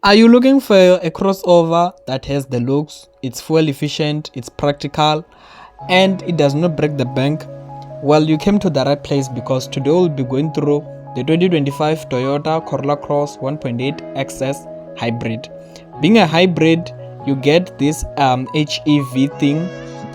Are you looking for a crossover that has the looks, it's fuel efficient, it's practical, and it does not break the bank? Well, you came to the right place, because today we'll be going through the 2025 Toyota Corolla Cross 1.8 XS Hybrid. Being a hybrid, you get this HEV thing.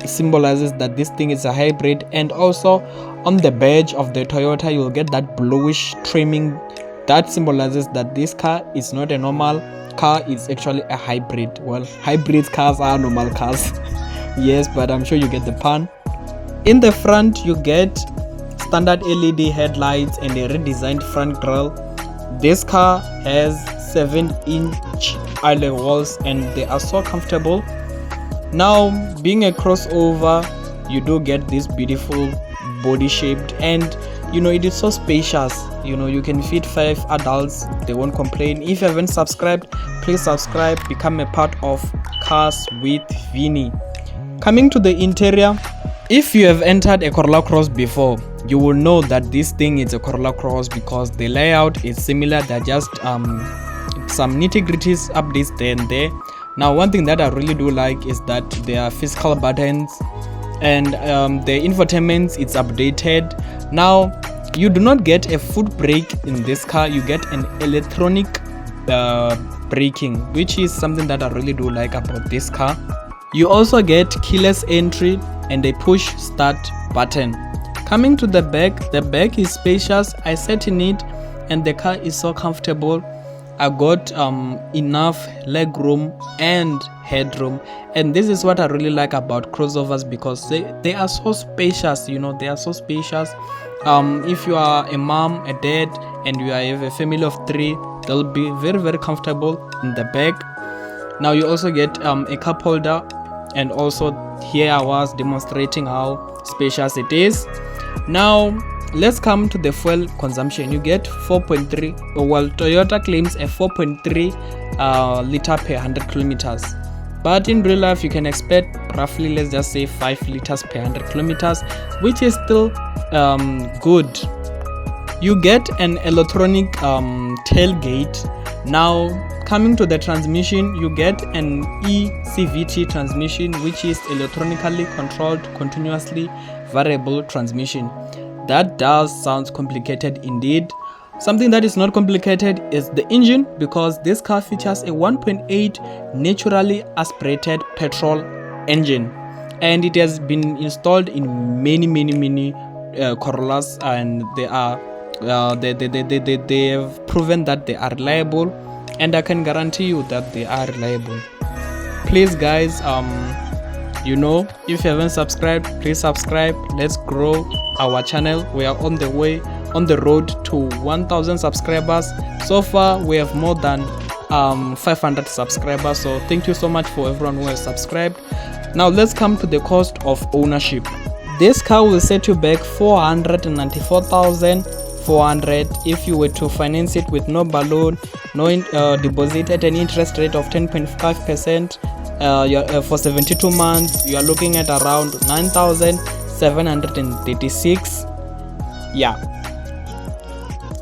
It symbolizes that this thing is a hybrid, and also on the badge of the Toyota you'll get that bluish trimming that symbolizes that this car is not a normal car, it's actually a hybrid. Well, hybrid cars are normal cars. Yes, but I'm sure you get the pun. In the front you get standard LED headlights and a redesigned front grille. This car has 7-inch alloy wheels and they are so comfortable. Now, being a crossover, you do get this beautiful body shaped, and it is so spacious. You can fit 5 adults, they won't complain. If you haven't subscribed, please subscribe, become a part of Cars with Vinny. Coming to the interior, if you have entered a Corolla Cross before, you will know that this thing is a Corolla Cross, because the layout is similar. They're just some nitty-gritties updates there and there. Now, one thing that I really do like is that there are physical buttons, and the infotainment is updated. Now, you do not get a foot brake in this car, you get an electronic braking, which is something that I really do like about this car. You also get keyless entry and a push start button. Coming to the back is spacious. I sat in it and the car is so comfortable. I got enough leg room and headroom, and this is what I really like about crossovers, because they are so spacious. They are so spacious. If you are a mom, a dad, and you have a family of 3, they'll be very, very comfortable in the back. Now you also get a cup holder, and also here I was demonstrating how spacious it is. Now let's come to the fuel consumption. You get 4.3, well, Toyota claims a 4.3 liter per 100 kilometers, but in real life you can expect roughly, let's just say 5 liters per 100 kilometers, which is still good. You get an electronic tailgate. Now, coming to the transmission, you get an e-CVT transmission, which is electronically controlled continuously variable transmission. That does sound complicated indeed. Something that is not complicated is the engine, because this car features a 1.8 naturally aspirated petrol engine, and it has been installed in many Corollas, and they have proven that they are reliable, and I can guarantee you that they are reliable. Please guys, if you haven't subscribed, please subscribe. Let's grow our channel. We are on the road to 1000 subscribers. So far we have more than 500 subscribers, so thank you so much for everyone who has subscribed. Now let's come to the cost of ownership. This car will set you back 494,400 if you were to finance it with no balloon, no deposit, at an interest rate of 10.5%. For 72 months you are looking at around 9,736. Yeah,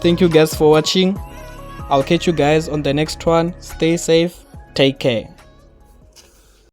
thank you guys for watching. I'll catch you guys on the next one. Stay safe, take care.